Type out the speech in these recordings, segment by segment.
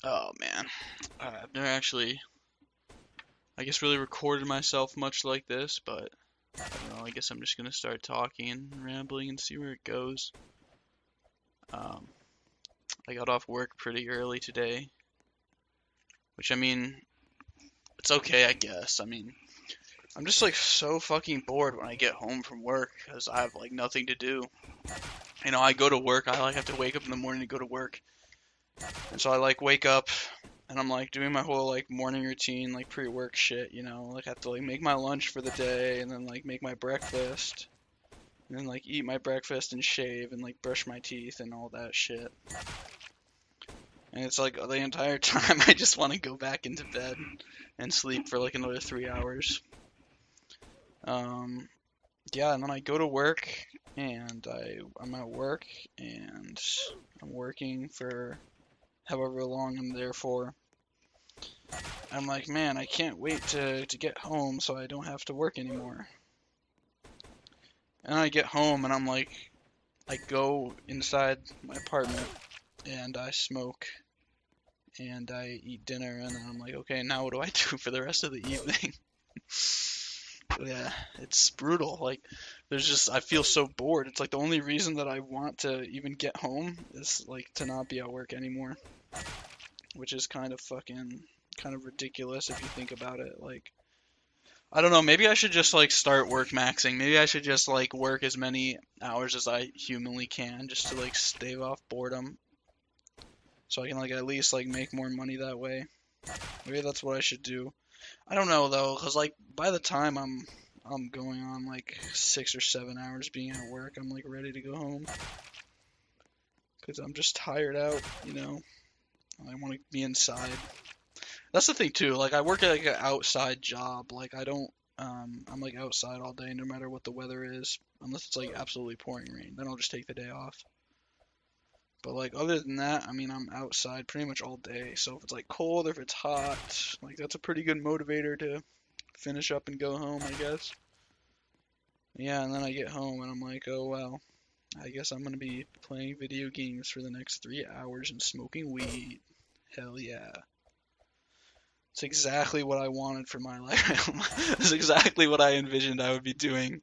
Oh man, I've never actually, I guess, really recorded myself much like this, but I don't know. I guess I'm just gonna start talking and rambling and see where it goes. Um, I got off work pretty early today, which I mean, it's okay, I guess. I mean, I'm just like so fucking bored when I get home from work because I have like nothing to do. I go to work. I like have to wake up in the morning to go to work, and so I like wake up and I'm like doing my whole like morning routine, like pre-work shit, like I have to like make my lunch for the day and then like make my breakfast and then like eat my breakfast and shave and like brush my teeth and all that shit. And it's like the entire time I just want to go back into bed and sleep for like another 3 hours. Um, yeah, and then I go to work and I'm at work and I'm working for however long I'm there for. I'm like, man, I can't wait to get home so I don't have to work anymore. And I get home and I'm like, I go inside my apartment and I smoke and I eat dinner and then I'm like, okay, now what do I do for the rest of the evening? Yeah, it's brutal. Like, I feel so bored. It's like the only reason that I want to even get home is like to not be at work anymore, which is kind of ridiculous if you think about it. Like, I don't know, maybe I should just like start work maxing. Maybe I should just like work as many hours as I humanly can just to like stave off boredom so I can like at least like make more money that way. Maybe that's what I should do. I don't know though, 'cause like by the time I'm going on like 6 or 7 hours being at work, I'm like ready to go home 'cause I'm just tired out, you know. I want to be inside. That's the thing too. Like I work at like an outside job. Like I don't I'm like outside all day no matter what the weather is, unless it's like absolutely pouring rain. Then I'll just take the day off. But like other than that, I mean I'm outside pretty much all day. So if it's like cold or if it's hot, like that's a pretty good motivator to finish up and go home, I guess. Yeah, and then I get home and I'm like, oh well, I guess I'm gonna be playing video games for the next 3 hours and smoking weed. Hell yeah. It's exactly what I wanted for my life. It's exactly what I envisioned I would be doing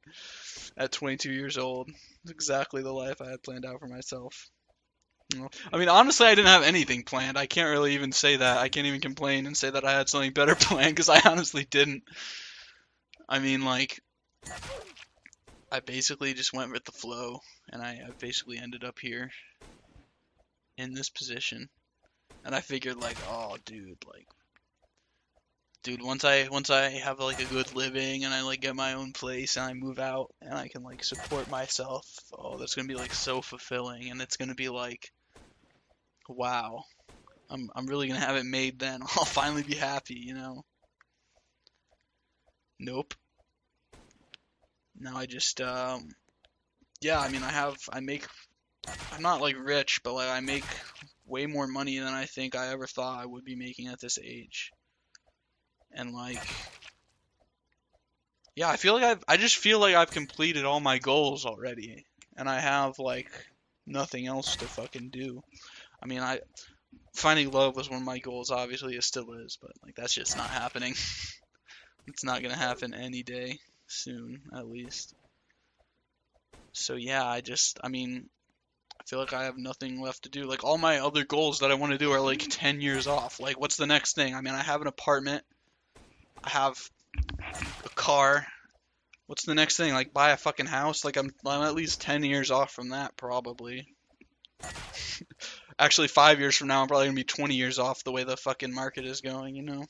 at 22 years old. It's exactly the life I had planned out for myself. I mean, honestly, I didn't have anything planned. I can't really even say that. I can't even complain and say that I had something better planned because I honestly didn't. I mean, like, I basically just went with the flow, and I basically ended up here in this position. And I figured, like, oh, dude, once I have like a good living and I like get my own place and I move out and I can like support myself, oh, that's gonna be like so fulfilling and it's gonna be like, wow, I'm really gonna have it made then. I'll finally be happy, you know? Nope. Now I just yeah, I mean I'm not like rich, but like I make way more money than I think I ever thought I would be making at this age. And like yeah, I just feel like I've completed all my goals already, and I have like nothing else to fucking do. I mean, I finding love was one of my goals. Obviously, it still is, but like that's just not happening. It's not gonna happen any day soon, at least. So yeah, I mean, I feel like I have nothing left to do. Like all my other goals that I want to do are like 10 years off. Like what's the next thing? I mean, I have an apartment, I have a car. What's the next thing? Like buy a fucking house? Like I'm at least 10 years off from that probably. Actually, 5 years from now, I'm probably gonna be 20 years off the way the fucking market is going, you know?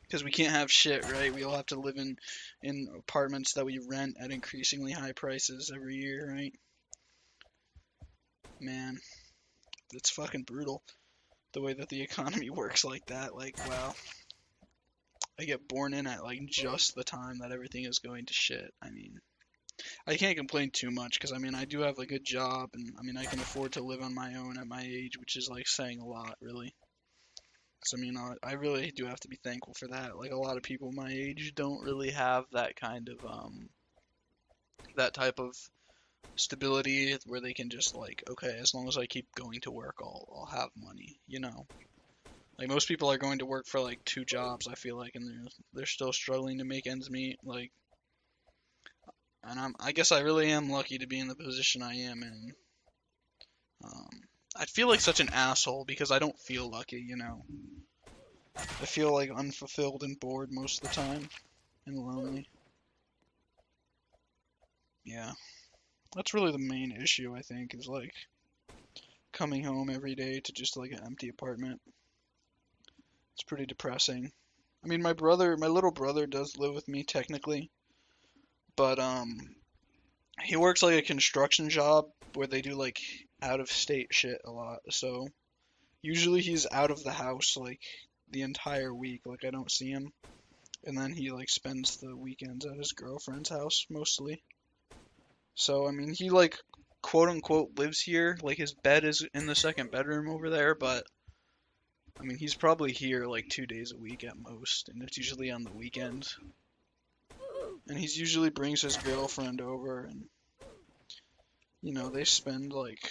Because we can't have shit, right? We all have to live in apartments that we rent at increasingly high prices every year, right? Man, it's fucking brutal the way that the economy works like that. Like, wow, I get born in at like just the time that everything is going to shit. I mean, I can't complain too much because I mean I do have a good job and I mean I can afford to live on my own at my age, which is like saying a lot, really. So I mean I really do have to be thankful for that. Like a lot of people my age don't really have that kind of that type of stability where they can just like okay, as long as I keep going to work, I'll have money, you know. Like most people are going to work for like 2 jobs, I feel like, and they're still struggling to make ends meet. Like, and I guess I really am lucky to be in the position I am in. Um, I feel like such an asshole because I don't feel lucky, you know. I feel like unfulfilled and bored most of the time and lonely. Yeah, that's really the main issue, I think, is like coming home every day to just like an empty apartment. It's pretty depressing. I mean, my little brother does live with me technically, but he works like a construction job where they do like out of state shit a lot. So usually he's out of the house like the entire week. Like I don't see him. And then he like spends the weekends at his girlfriend's house mostly. So I mean, he like quote unquote lives here. Like his bed is in the second bedroom over there, but I mean, he's probably here like 2 days a week at most, and it's usually on the weekends. And he's usually brings his girlfriend over, and you know, they spend like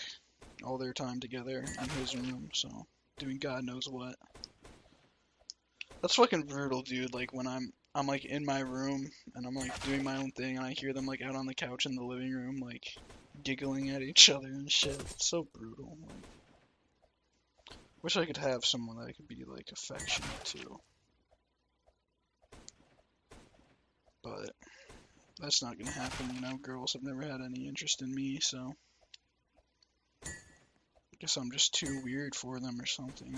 all their time together in his room, so doing God knows what. That's fucking brutal, dude. Like when I'm like in my room and I'm like doing my own thing and I hear them like out on the couch in the living room like giggling at each other and shit. It's so brutal. Like, wish I could have someone that I could be like affectionate to. But that's not gonna happen, you know. Girls have never had any interest in me, so I guess I'm just too weird for them or something.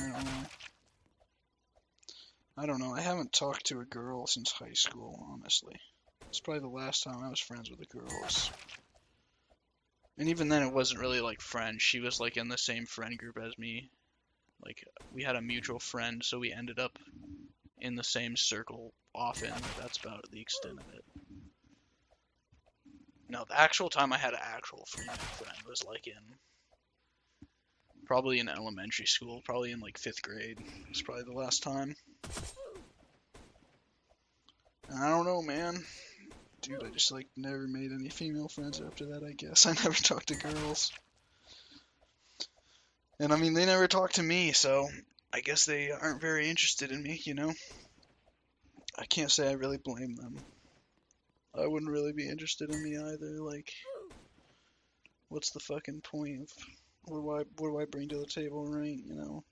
I don't know. I haven't talked to a girl since high school, honestly. It's probably the last time I was friends with a girl. And even then, it wasn't really like friends. She was like in the same friend group as me. Like, we had a mutual friend, so we ended up in the same circle often. That's about the extent of it. No, the actual time I had an actual female friend was like probably in elementary school, probably in like 5th grade. It's probably the last time. And I don't know, man. Dude, I just like never made any female friends after that, I guess. I never talked to girls. And I mean, they never talked to me, so I guess they aren't very interested in me, you know? I can't say I really blame them. I wouldn't really be interested in me either. Like, what's the fucking point of what do I bring to the table, right? You know,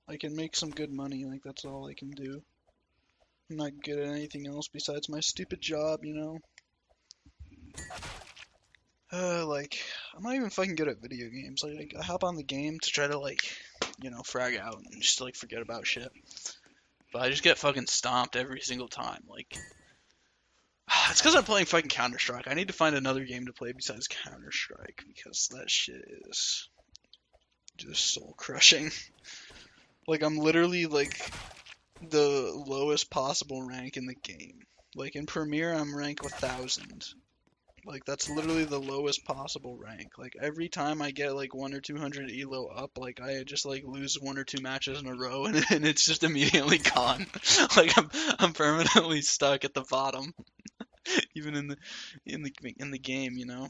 I can make some good money. Like that's all I can do. I'm not good at anything else besides my stupid job, you know. Like I'm not even fucking good at video games. Like I hop on the game to try to like, you know, frag out and just like forget about shit. But I just get fucking stomped every single time. Like it's because I'm playing fucking Counter-Strike. I need to find another game to play besides Counter-Strike because that shit is just soul crushing. Like I'm literally like the lowest possible rank in the game. Like in Premier, I'm rank 1000. Like that's literally the lowest possible rank. Like every time I get like 1 or 200 elo up, like I just like lose 1 or 2 matches in a row, and it's just immediately gone. Like I'm permanently stuck at the bottom, even in the game, you know.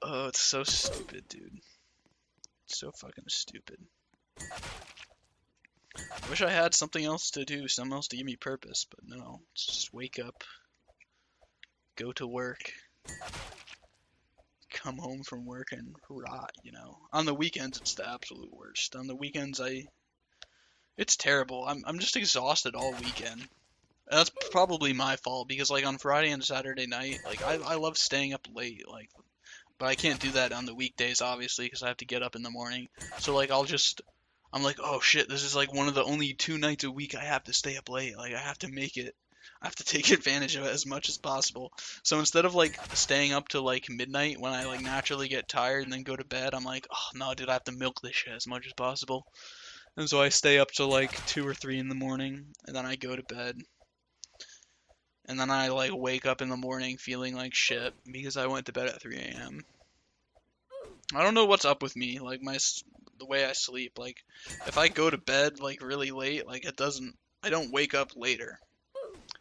Oh, it's so stupid, dude. It's so fucking stupid. I wish I had something else to do, something else to give me purpose, but no. It's just wake up, go to work, come home from work and rot, you know. On the weekends, it's the absolute worst. On the weekends, it's terrible. I'm just exhausted all weekend. And that's probably my fault because like on Friday and Saturday night, like I love staying up late, like, but I can't do that on the weekdays obviously because I have to get up in the morning. So like I'm like, oh shit, this is like one of the only 2 nights a week I have to stay up late. Like I have to make it. I have to take advantage of it as much as possible. So instead of like staying up to like midnight when I like naturally get tired and then go to bed, I'm like, oh no, dude, I have to milk this shit as much as possible. And so I stay up to like 2 or 3 in the morning and then I go to bed. And then I like wake up in the morning feeling like shit because I went to bed at 3 a.m. I don't know what's up with me, like the way I sleep. Like if I go to bed like really late, like I don't wake up later.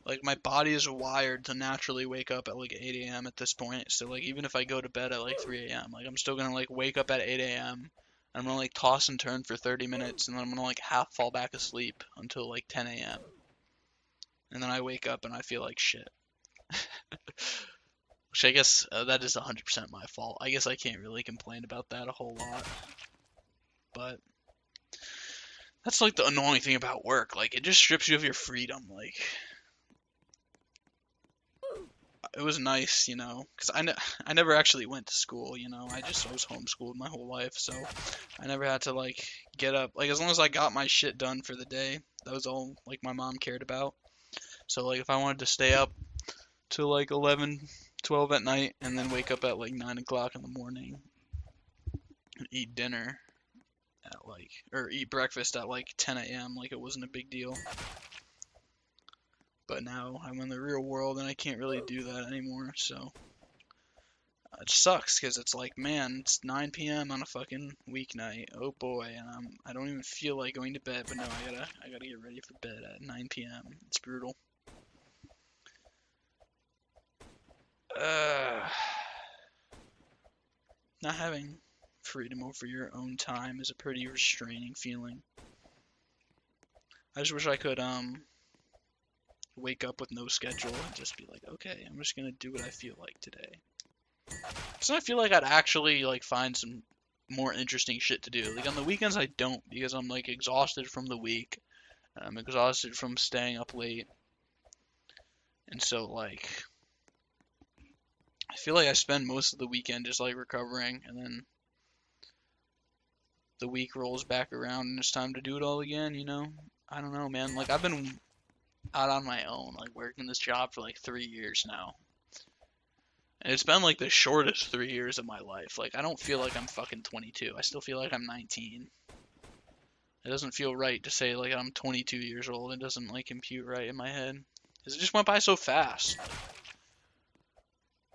Like my body is wired to naturally wake up at like 8 a.m. at this point. So like even if I go to bed at like 3 a.m., like I'm still gonna like wake up at 8 a.m. I'm gonna like toss and turn for 30 minutes, and then I'm gonna like half fall back asleep until like 10 a.m. And then I wake up and I feel like shit. Which I guess that is 100% my fault. I guess I can't really complain about that a whole lot. But that's like the annoying thing about work. Like, it just strips you of your freedom. Like, it was nice, you know, because I never actually went to school, you know. I was homeschooled my whole life, so I never had to like get up. Like, as long as I got my shit done for the day, that was all like my mom cared about. So like if I wanted to stay up till like 11, 12 at night and then wake up at like 9 o'clock in the morning and eat dinner at like, or eat breakfast at like 10 a.m., like it wasn't a big deal. But now I'm in the real world and I can't really do that anymore, so it sucks because it's like, man, it's 9 p.m. on a fucking weeknight. Oh boy, and I don't even feel like going to bed, but no, I gotta get ready for bed at 9 p.m. It's brutal. Not having freedom over your own time is a pretty restraining feeling. I just wish I could wake up with no schedule and just be like, okay, I'm just gonna do what I feel like today. So I feel like I'd actually like find some more interesting shit to do. Like on the weekends I don't, because I'm like exhausted from the week. I'm exhausted from staying up late. And so like I feel like I spend most of the weekend just like recovering, and then the week rolls back around and it's time to do it all again, you know? I don't know, man. Like I've been out on my own, like working this job for like 3 years now. And it's been like the shortest 3 years of my life. Like I don't feel like I'm fucking 22. I still feel like I'm 19. It doesn't feel right to say like I'm 22 years old. It doesn't like compute right in my head. Cause it just went by so fast.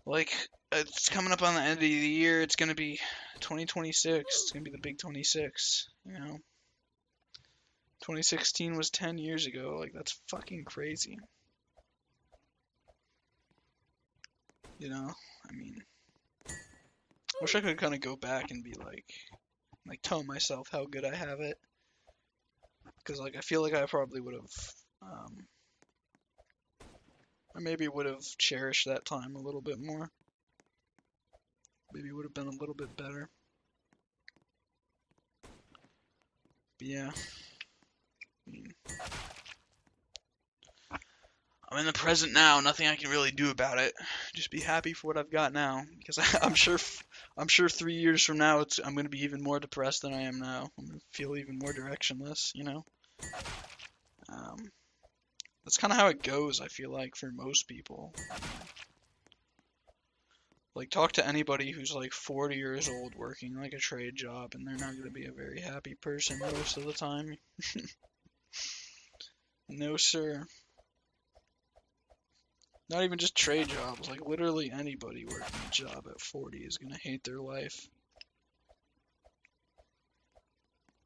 Like it's coming up on the end of the year. It's gonna be 2026. It's gonna be the big 26. You know, 2016 was 10 years ago. Like that's fucking crazy. You know, I mean, wish I could kind of go back and be like tell myself how good I have it. Because like I feel like I probably would have, or maybe would have cherished that time a little bit more. Maybe it would have been a little bit better. But yeah, I mean, I'm in the present now. Nothing I can really do about it. Just be happy for what I've got now. Because I'm sure 3 years from now, I'm gonna be even more depressed than I am now. I'm gonna feel even more directionless. You know. That's kind of how it goes. I feel like for most people. Like talk to anybody who's like 40 years old working like a trade job, and they're not gonna be a very happy person most of the time. No, sir. Not even just trade jobs, like literally anybody working a job at 40 is gonna hate their life.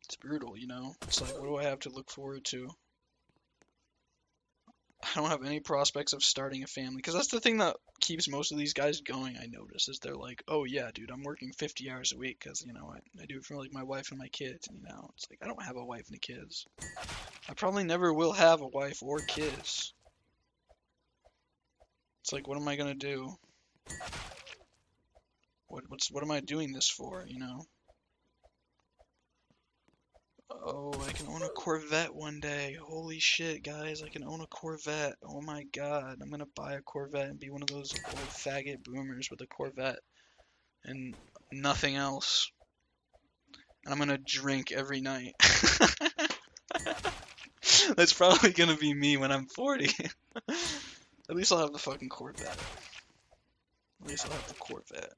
It's brutal, you know? It's like, what do I have to look forward to? I don't have any prospects of starting a family, because that's the thing that keeps most of these guys going, I notice, is they're like, oh yeah, dude, I'm working 50 hours a week, because, you know, I do it for like my wife and my kids, and you know, it's like, I don't have a wife and kids. I probably never will have a wife or kids. It's like, what am I gonna do? What am I doing this for, you know? Oh, I can own a Corvette one day. Holy shit, guys, I can own a Corvette. Oh my god, I'm gonna buy a Corvette and be one of those old faggot boomers with a Corvette and nothing else. And I'm gonna drink every night. That's probably gonna be me when I'm 40. At least I'll have the fucking Corvette. At least I'll have the Corvette.